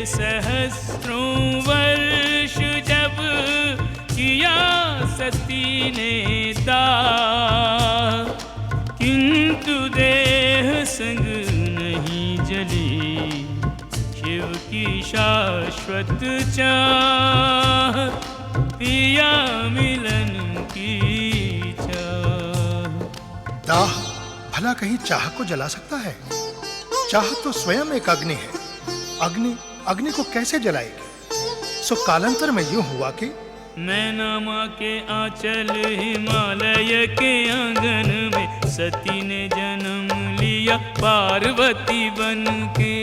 सहस्रों वर्ष जब किया सती ने दाह, किंतु देह संग नहीं जली शिव की शाश्वत चाह, पिया मिलन की चाह। दाह भला कहीं चाह को जला सकता है? चाह तो स्वयं एक अग्नि है। अग्नि को कैसे जलाएगी? सो कालांतर में यूं हुआ कि नैना माँ के आंचल हिमालय के आंगन में सती ने जन्म लिया पार्वती बन के।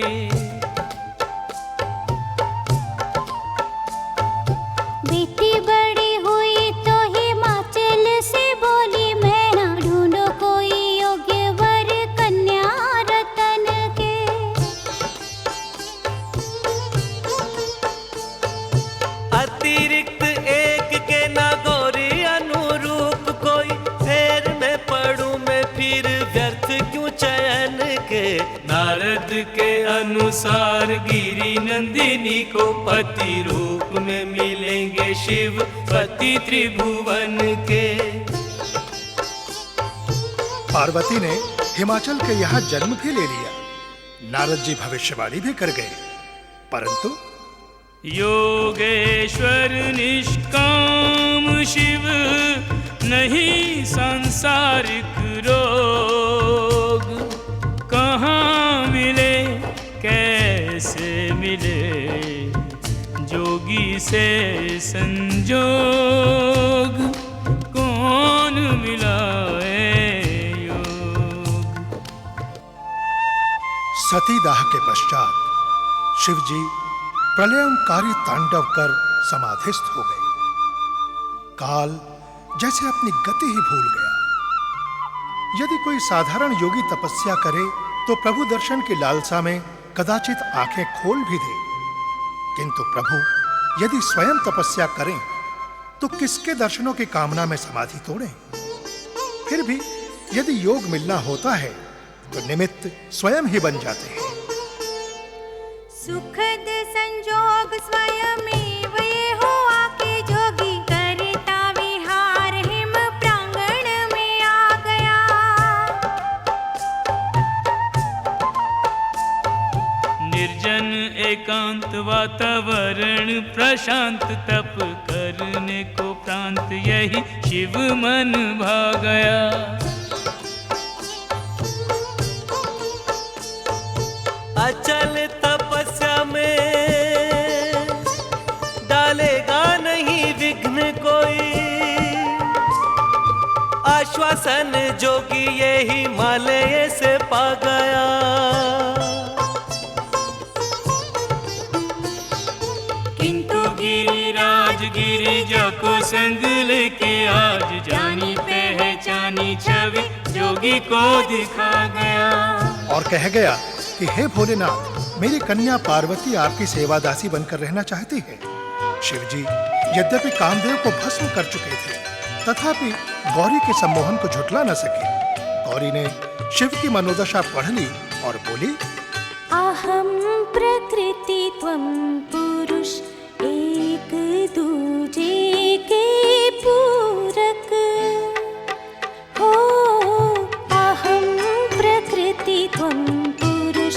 बेटी बड़ी हुई तो हिमाचल से बोली, मैं ना ढूंढो कोई योग्य वर कन्या रतन के। अतिरिक्त एक के ना गौरी अनुरूप कोई, फेर में पढ़ूं मैं फिर व्यर्थ क्यों चयन के। नारद के अनुसार गिरी नंदिनी को पति रूप में मिलेंगे शिव पति त्रिभुवन के। पार्वती ने हिमाचल के यहाँ जन्म भी ले लिया। नारद जी भविष्यवाणी भी कर गए, परंतु योगेश्वर निष्काम शिव नहीं सांसारिक रोग, कहाँ मिले कैसे मिले जोगी से संजोग, कौन मिलाए योग। सतीदाह के पश्चात शिव जी प्रलयंकारी तांडव कर समाधिस्थ हो गए। काल जैसे अपनी गति ही भूल गया। यदि कोई साधारण योगी तपस्या करे तो प्रभु दर्शन की लालसा में कदाचित आंखें खोल भी दे, किंतु प्रभु यदि स्वयं तपस्या करें तो किसके दर्शनों की कामना में समाधि तोड़ें? फिर भी यदि योग मिलना होता है तो निमित्त स्वयं ही बन जाते हैं। सुखद संजोग स्वयं ये हुआ कि जोगी करता विहार हिम प्रांगण में आ गया। निर्जन एकांत वातावरण प्रशांत, तप करने को प्रांत यही शिव मन भा गया। अचल तपस्या में डालेगा नहीं विघ्न कोई, आश्वासन जोगी ये हिमालय से पा गया। किंतु गिरिराज गिरिजा को संग लेके आज, जानी पहचानी छवि जोगी को दिखा गया। और कह गया कि हे भोलेनाथ, मेरी कन्या पार्वती आपकी सेवादासी बनकर रहना चाहती है। शिव जी यद्यपि कामदेव को भस्म कर चुके थे, तथापि गौरी के सम्मोहन को झुठला न सके। गौरी ने शिव की मनोदशा पढ़ ली और बोली, अहम प्रकृति त्वं पुरुष, एक दूजे के पूरक हो। अहम प्रकृति त्वं पुरुष,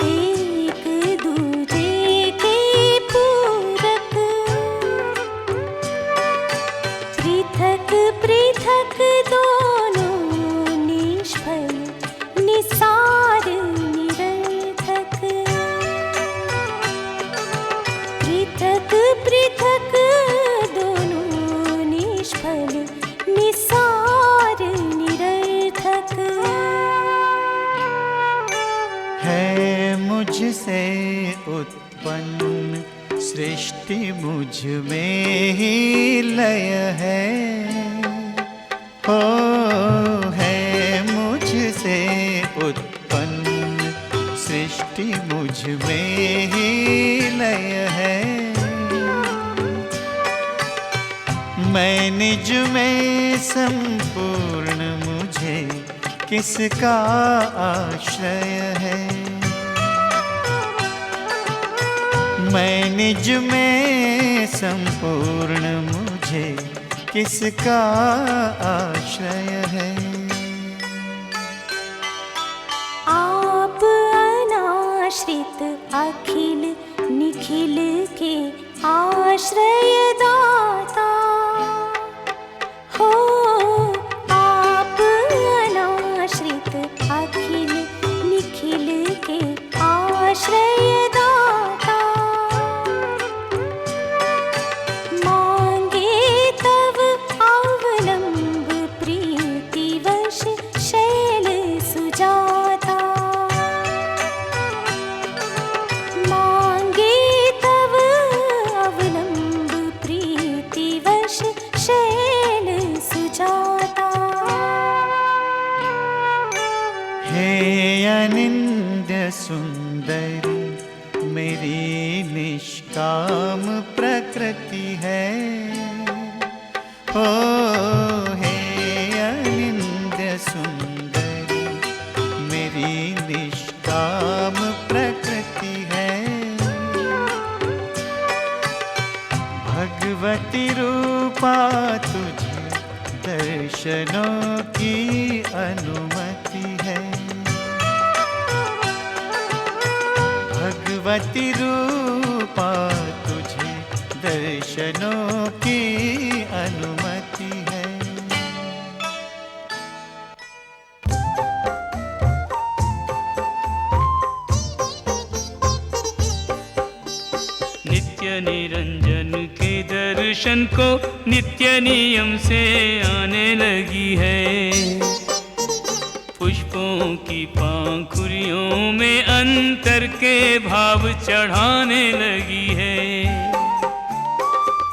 एक दूजे के पूरक। पृथक पृथक दोनों निष्फल निसार निरर्थक। पृथक पृथक दोनों निष्फल निसार निरर्थक। है मुझसे उत्पन्न सृष्टि, मुझ में ही लय है। हो है मुझसे उत्पन्न सृष्टि, मुझ में ही लय है। मैं निज में संपूर्ण, मुझे किसका आश्रय है। मैं निज में संपूर्ण, मुझे किसका आश्रय है। आप अनाश्रित अखिल निखिल के आश्रय दाता हो। आप अनाश्रित अखिल निखिल के आश्रय दाता। मांगे तव अवलंब प्रीतिवश शैल सुजाता। मांगे तव अवलंब प्रीतिवश शैल सुजाता। हे अनिंद्य सुंदरी, मेरी निष्काम प्रकृति है। ओ हे अनिंद्य सुंदरी, मेरी निष्काम प्रकृति है। भगवती रूपा तुझे दर्शनों की अनुमति है। भगवती रूपा तुझे दर्शनों की अनुमति है। नित्य निरंजन के दर्शन को नित्य नियम से आने लगी है। पुष्पों की पांखुरियों में अंतर के भाव चढ़ाने लगी है।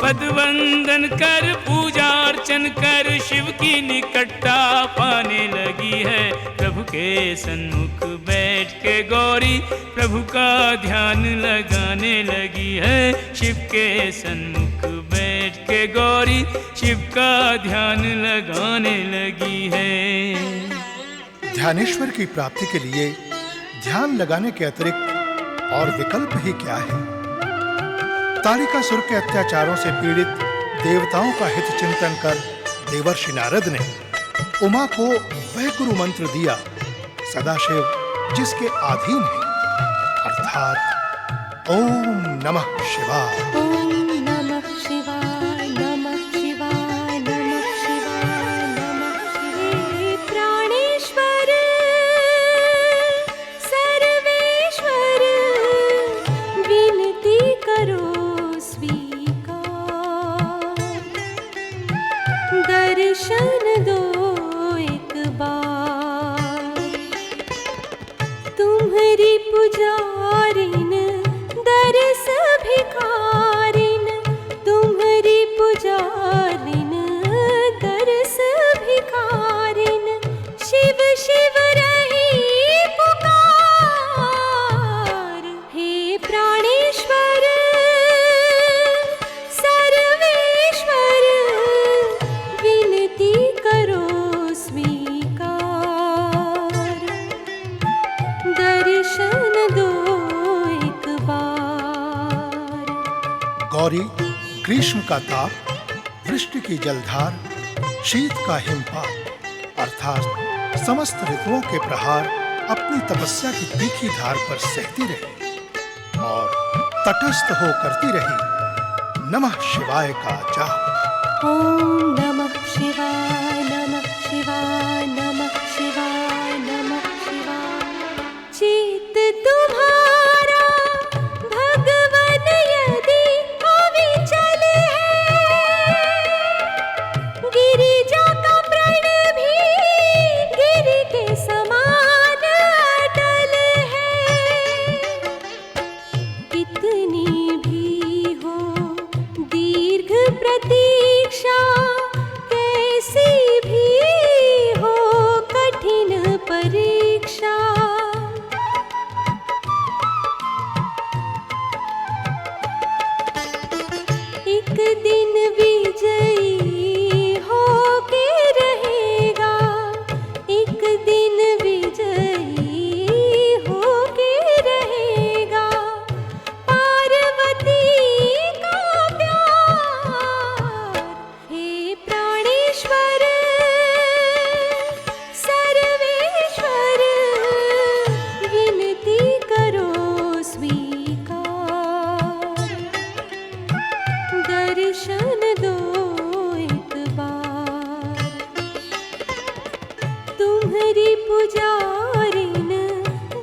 पदवंदन कर पूजा अर्चन कर शिव की निकटता पाने लगी है। प्रभु के सन्मुख बैठ के गौरी प्रभु का ध्यान लगाने लगी है। शिव के सन्मुख बैठ के गौरी शिव का ध्यान लगाने लगी है। ध्यानेश्वर की प्राप्ति के लिए ध्यान लगाने के अतिरिक्त और विकल्प ही क्या है। तारिकासुर के अत्याचारों से पीड़ित देवताओं का हित चिंतन कर देवर्षि नारद ने उमा को वह गुरु मंत्र दिया सदाशिव जिसके अधीन है, अर्थात ओम नमः शिवाय। ओम नमः शिवाय, नमः शिवाय, नमः शिवाय, नमः शिवाय। प्राणेश्वर सर्वेश्वर विनती करो स्वीकार। दर्शन दो एक बार, तुम्हारी पुजारिन दरस भिखारिन। तुम्हारी पुजारिन दरस भिखारिन। शिव शिव रही पुकार। हे प्राणेश्वर सर्वेश्वर विनती करो स्वीकार। दर्शन दो एक बार। गौरी ग्रीष्म का ताप, वृष्टि की जलधार, शीत का हिमपात अर्थात समस्त ऋतुओं के प्रहार अपनी तपस्या की तीखी धार पर सहती रही और तटस्थ हो करती रही नमः शिवाय का जाप। ओम नमः शिवाय, नमः शिवाय, नमः शिवाय, नमः शिवाय। चित तुम्हारा भगवन यदि अविचल है। गिरिजा का प्रण भी गिरि के समान अटल है। कितनी भी हो दीर्घ प्रतीक्षा कैसी तुम्हारी पुजारिन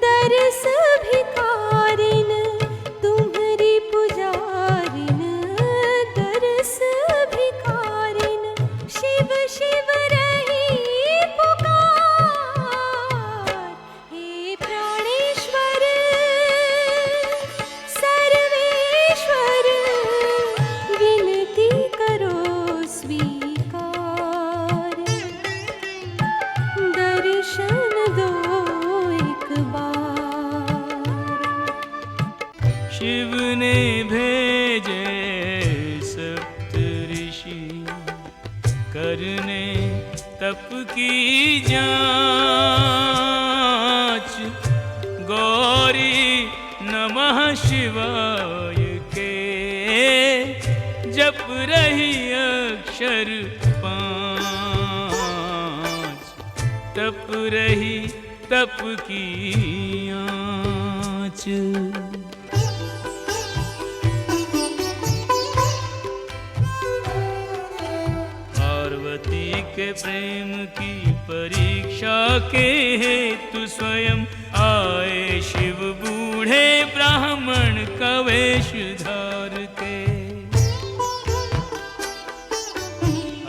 दरस भिखारिन, तुम्हारी पुजारिन दरस भिखारिन, शिव शिव रही पुकार। हे प्राणेश्वर सर्वेश्वर, विनती करो स्वीकार, दर्शन दो एक बार। शिव ने भेजे सप्त ऋषि, करने तप की जांच। गौरी नमः शिवाय के जप रही अक्षर 5, तप रही तप की आँच। पार्वती के प्रेम की परीक्षा के हेतु स्वयं आए शिव बूढ़े ब्राह्मण का वेश धार के।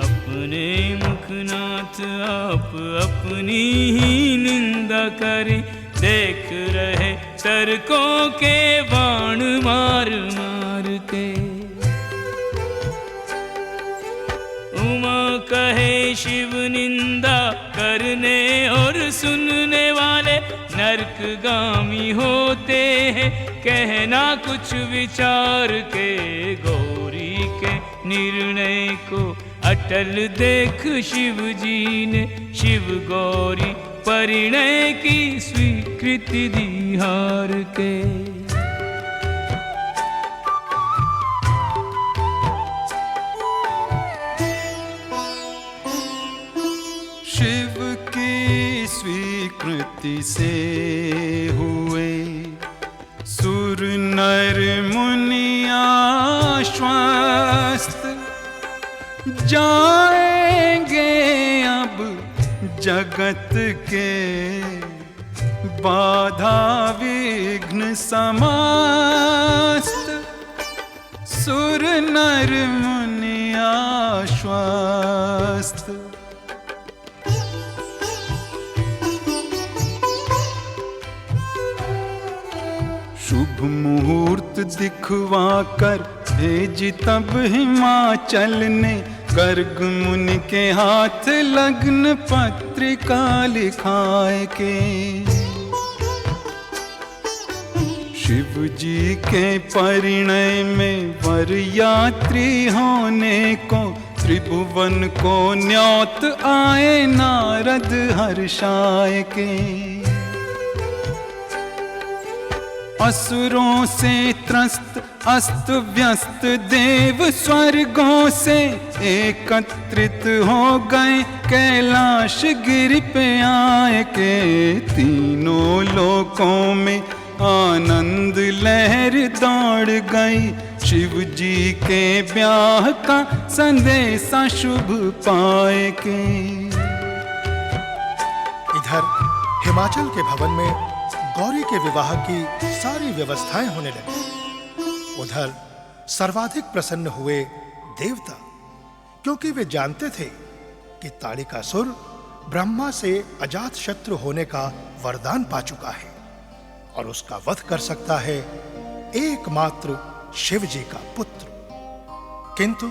अपने मुखनाथ आप अपनी ही निंदा करें, देख रहे तरकों के बाण मार मार के। उमा कहे शिव निंदा करने और सुनने वाले नरकगामी होते हैं, कहना कुछ विचार के। गौरी के निर्णय को अटल देख शिव जी ने, शिव गौरी परिणय की स्वीकृति दी हार के। शिव की स्वीकृति से हुए सुर नर मुनि आश्वस्त, जाएंगे अब जगत के बाधा विघ्न समस्त। सुर नर मुनि आश्वस्त, शुभ मुहूर्त दिखवा कर भेज तब हिमाचल ने, गर्ग मुनि के हाथ लग्न पत्रिका लिखाए के। शिव जी के परिणय में वर यात्री होने को, त्रिभुवन को न्योत आए नारद हर्षाय के। असुरों से त्रस्त अस्त व्यस्त देव स्वर्गों से एकत्रित हो गए, कैलाश गिरि पे आए के। तीनों लोकों में आनंद लहर दौड़ गई, शिव जी के ब्याह का संदेशा शुभ पाए के। इधर हिमाचल के भवन में गौरी के विवाह की सारी व्यवस्थाएं होने लगी। उधर सर्वाधिक प्रसन्न हुए देवता, क्योंकि वे जानते थे कि ताड़िकासुर ब्रह्मा से अजात शत्रु होने का वरदान पा चुका है और उसका वध कर सकता है एकमात्र शिव जी का पुत्र। किंतु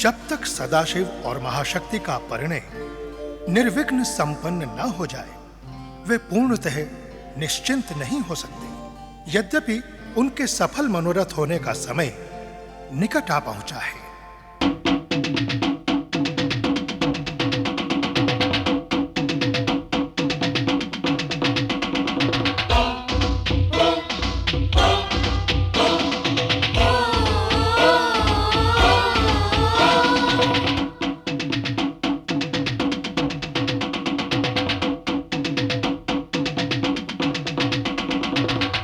जब तक सदाशिव और महाशक्ति का परिणय निर्विघ्न संपन्न न हो जाए, वे पूर्णतः निश्चिंत नहीं हो सकते। यद्यपि उनके सफल मनोरथ होने का समय निकट आ पहुंचा है।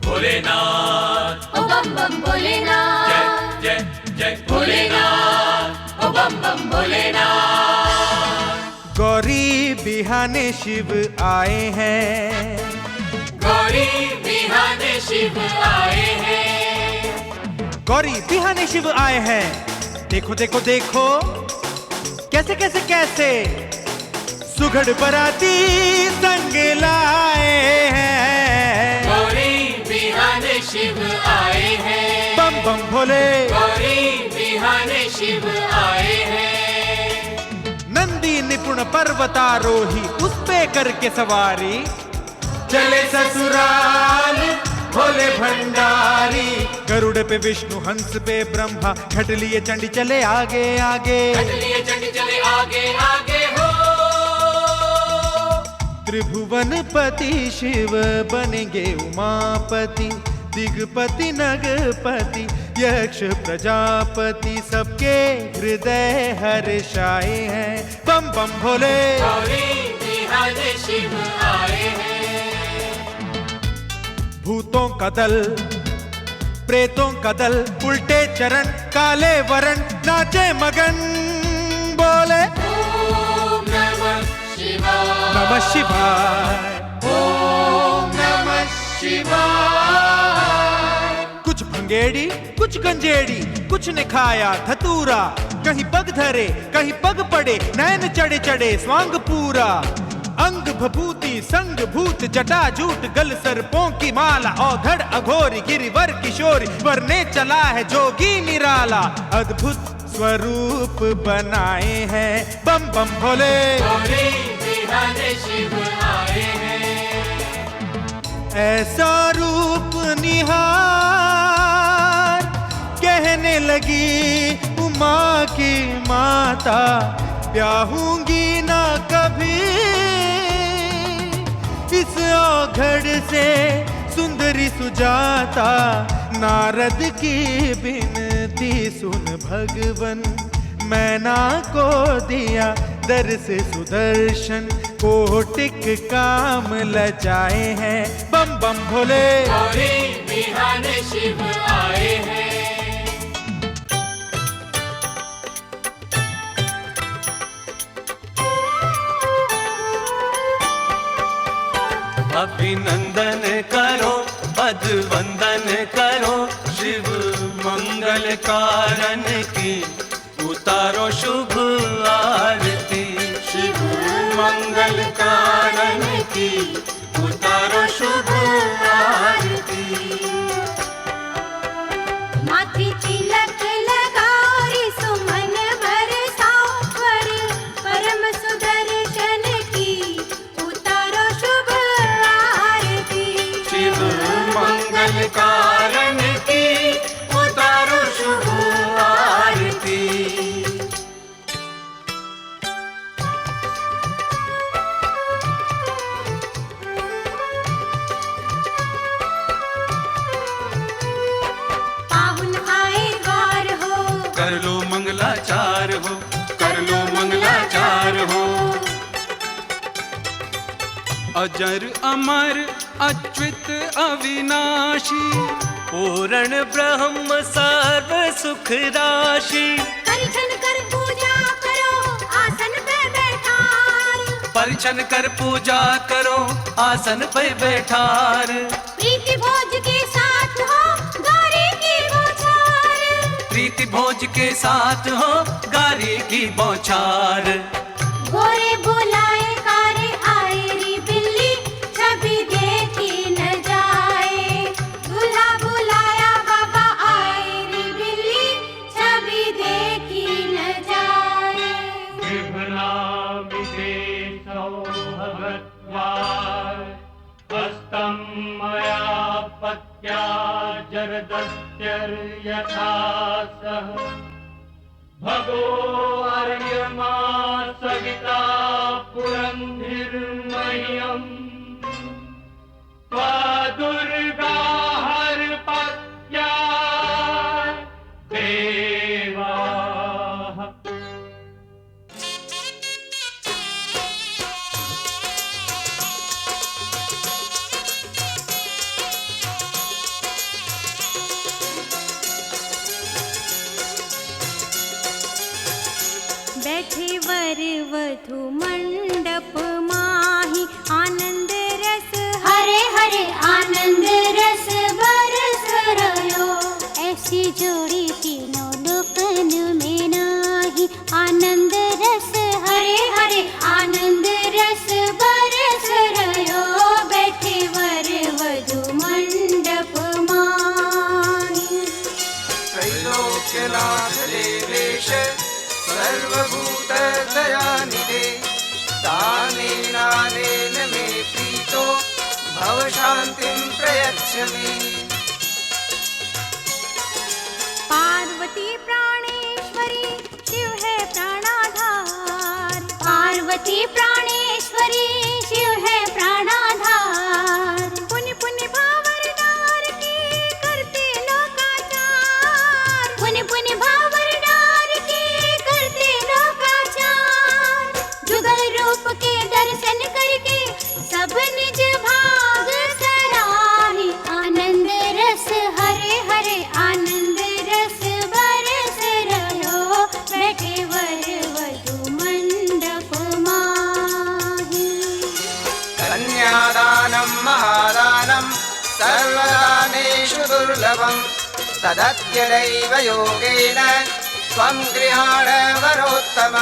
भोलेनाथ, ओ बम बम भोलेनाथ, जय जय जय भोलेनाथ, ओ बम बम भोलेनाथ। गौरी बिहाने शिव आए हैं, गौरी बिहाने शिव आए हैं, गौरी बिहाने शिव आए हैं। देखो देखो देखो कैसे कैसे कैसे सुघड़ बराती संग लाए हैं, गौरी बिहाने शिव आए हैं, बम बम भोले गौरी बिहाने शिव आए हैं। नंदी निपुण पर्वतारोही उस पे करके सवारी, चले ससुराल भोले भंडारी। गरुड़ पे विष्णु हंस पे ब्रह्मा, घट लिए चंडी चले आगे आगे, चलिए चंडी चले आगे आगे हो। त्रिभुवनपति शिव बनेंगे उमापति, दिगपति नगपति यक्ष प्रजापति, सबके हृदय हर्षाए हैं। बम बम भोले गौरी बिहाने शिव आए हैं, भूतों का दल प्रेतों का दल, उल्टे चरण काले वरण नाचे मगन, बोले ओम नमः शिवाय, नमः शिवाय, ओम नमः शिवाय। कुछ भंगेड़ी कुछ गंजेड़ी, कुछ ने खाया धतूरा, कहीं पग धरे कहीं पग पड़े, नैन चढ़े चढ़े स्वांग पूरा। अंग भभूति संग भूत जटा जूट, गल सर्पों की माला, औधड़ अघोरी गिरिवर किशोरी, वरने चला है जोगी निराला। अद्भुत स्वरूप बनाए हैं, बम बम भोले गौरी बिहाने शिव आए हैं, ऐसा रूप निहार, कहने लगी उमा की माता, ब्याहूंगी ना कभी इस औघड़ से सुंदरी सुजाता। नारद की बिनती सुन भगवन, मैना को दिया दर्श सुदर्शन, कोटिक काम लचाए हैं। बम बम भोले गौरी बिहाने शिव आए हैं, अभिनंदन करो पद वंदन करो, शिव मंगल कारण की उतारो शुभ आरती, शिव मंगल कारण की उतारो शुभ आरती। माथे तिलक लगाओ रे सुमन बरसाओ, वर परम सुदर्शन की उतारो शुभ आरती, शिव मंगल कारण की उतारो शुभ आरती। पाहुन आए द्वार हो, कर लो मंगलाचार हो, कर लो मंगलाचार हो। अजर अमर अच्युत अविनाशी, पूर्ण ब्रह्म सर्व सुख राशि, परिछन कर पूजा करो आसन पे बैठार, परिछन कर पूजा करो आसन पे बैठार। प्रीति भोज के साथ हो गौरी की बौछार, प्रीति भोज के साथ हो गारी की बौछार। गोरे बुलाए कारे आए री बिल्ली, छवि देखी न जाए, दूल्हा बुलाया बाबा आए री बिल्ली, छवि देखी न जाए। विभ्रा विदेशो भगत्वार, हस्तं मया पत्या जरदस्यर्यथा सह, भगो अर्यमा सविता पुरंधिर्मह्यम्, त्वादुर्गा हरपत्या देवाः। बैठे वर वधु मंडप मा, दयानिधे दानेनानेन मे प्रीतो भव शान्तिं प्रयच्छ मे। पार्वती प्राणेश्वरी शिव है प्राणाधार, पार्वती प्राणेश्वरी शिव है प्राणाधार। पुण्य पुण्य भावरदार की करते लोकाचार, पुण्य पुण्य भावरदार की करते लोकाचार। जुगल रूप के दर्शन करके सब निज भाग सराहे, आनंद रस हरे हरे आनंद रस बरस रहो, बैठे वर वधू मंडप माही। कन्यादानं महादानं सर्वदानेषु दुर्लभं तदत्यदैव योगेन त्वं गृहाण वरोत्तम।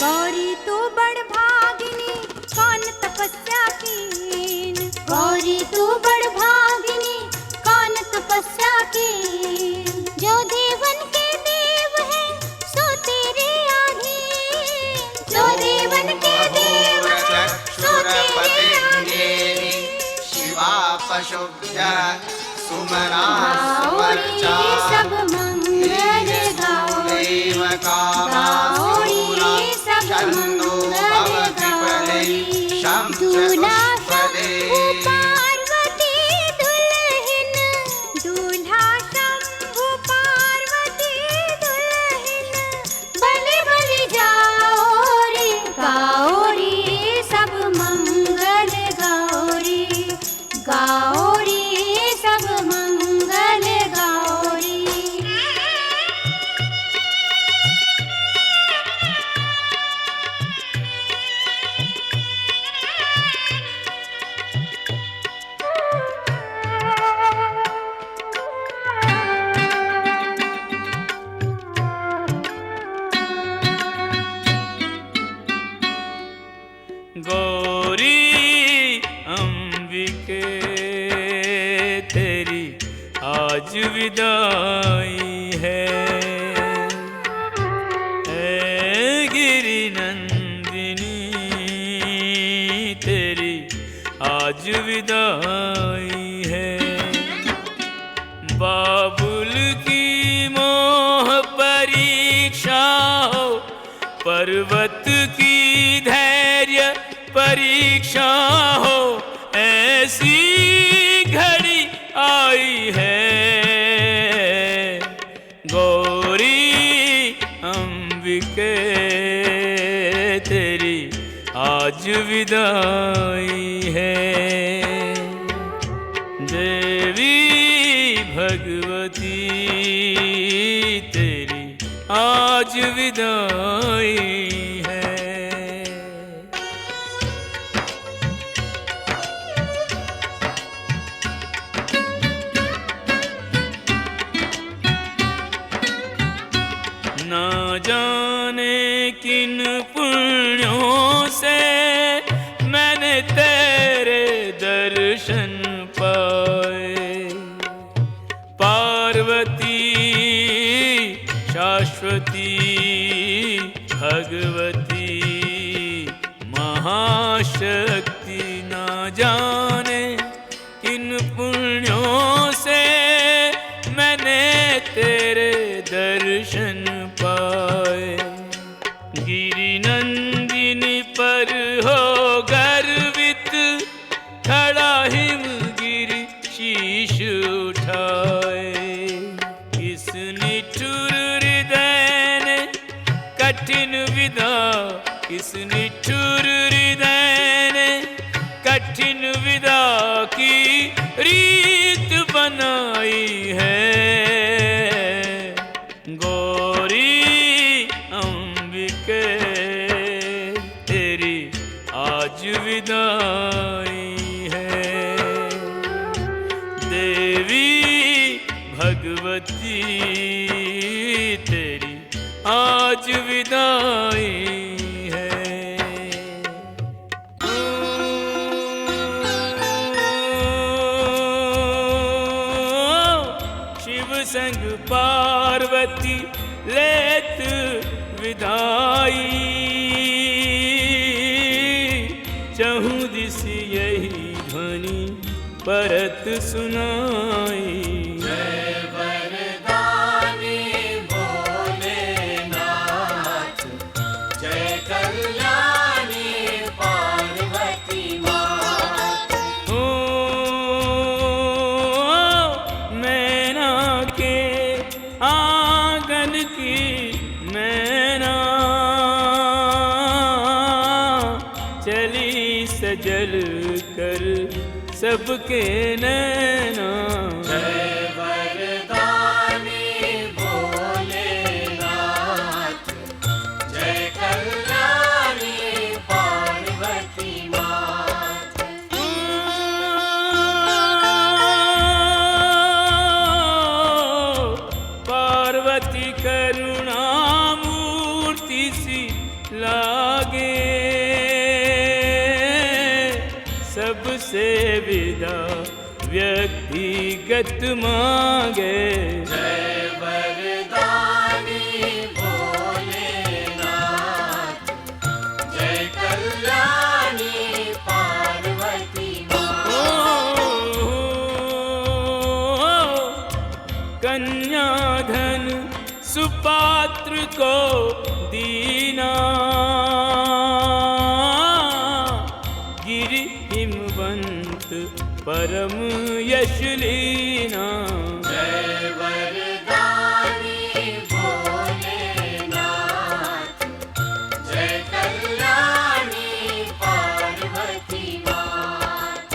गौरी तू बड़ भागिनी कौन तपस्या कीन, गौरी तू बड़ भागिनी कौन तपस्या कीन। जो देवन के देव है सो तेरे आधीन, जो देवन के देव है सो तेरे आधीन। शिवा पशुभ्य सुमना गौरी सब मंगल गौरी, गौरी सब मंगल गौरी। दूल्हा शंभु पार्वती दुल्हन, दूल्हा शंभु पार्वती दुल्हन। बलि बलि जाओ रे गौरी सब मंगल गौरी, गौरी सब मंगल गौरी। गौरी अंबिके तेरी आज विदाई है, ऐ गिरि नंदिनी तेरी आज विदाई है। बाबुल की मोह परीक्षा हो, पर्वत की धैर्य परीक्षा हो, ऐसी घड़ी आई है। गौरी अंबिके तेरी आज विदाई है। देवी भगवती तेरी आज विदाई है। ना जाने किन पुण्यों से मैंने तेरे दर्शन पाए। पार्वती शाश्वती भगवती महाशक्ति, ना जाने किन पुण्यों से मैंने तेरे दर्शन पाए। गिरि नंदिनी पर हो गर्वित खड़ा हिमगिरि शीश उठाए। किस निठुर हृदय ने कठिन विदा, किस निठुर हृदय ने कठिन विदा की रीत बनाई है। गौरी अंबिके तेरी आज विदाई है। देवी भगवती तेरी आज विदाई है। संग पार्वती पार्वती लेत विदाई, चहु दिस यही ध्वनि परत सुनाई। जय वरदानी भोलेनाथ, जय कल्याणी पार्वती मात। ओ मैना के आंगन की मैना, चली सजल कर सबके नैना। जय वरदानी भोलेनाथ, जय कल्याणी पार्वती मात। पार्वती करुणामूर्ति सी लागे, सबसे विदा व्यक्तिगत मांगे। जय वरदानी भोलेनाथ, जय कल्याणी पार्वती मात। कन्याधन सुपात्र को दीना, गिरि हिमवंत परम यश लीना। जय वरदानी भोलेनाथ, जय कल्याणी पार्वती मात।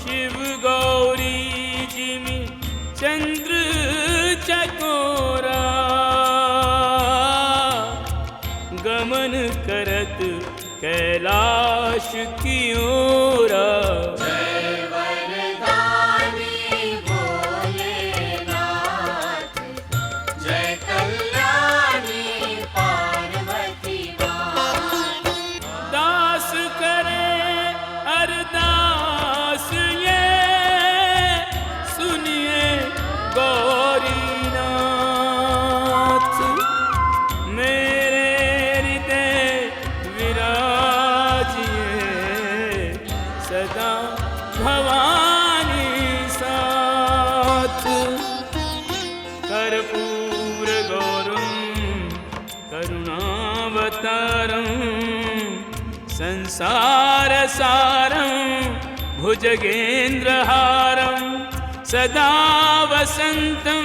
शिव गौरी जिमि चंद्र चकोरा, गमन करत कैलाश की ओरा। जय वरदानी भोलेनाथ, जय कल्याणी पार्वती मात। दास करे अरदास ये सुनिए गौरीनाथ, मेरे हृदय विराजिए सदा भवानी साथ। कर्पूर गौरम करुणावतारम, संसार सारं भुजगेन्द्रहारं, सदा वसन्तं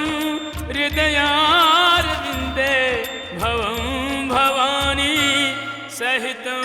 हृदयारविन्दे भवं भवानी सहितं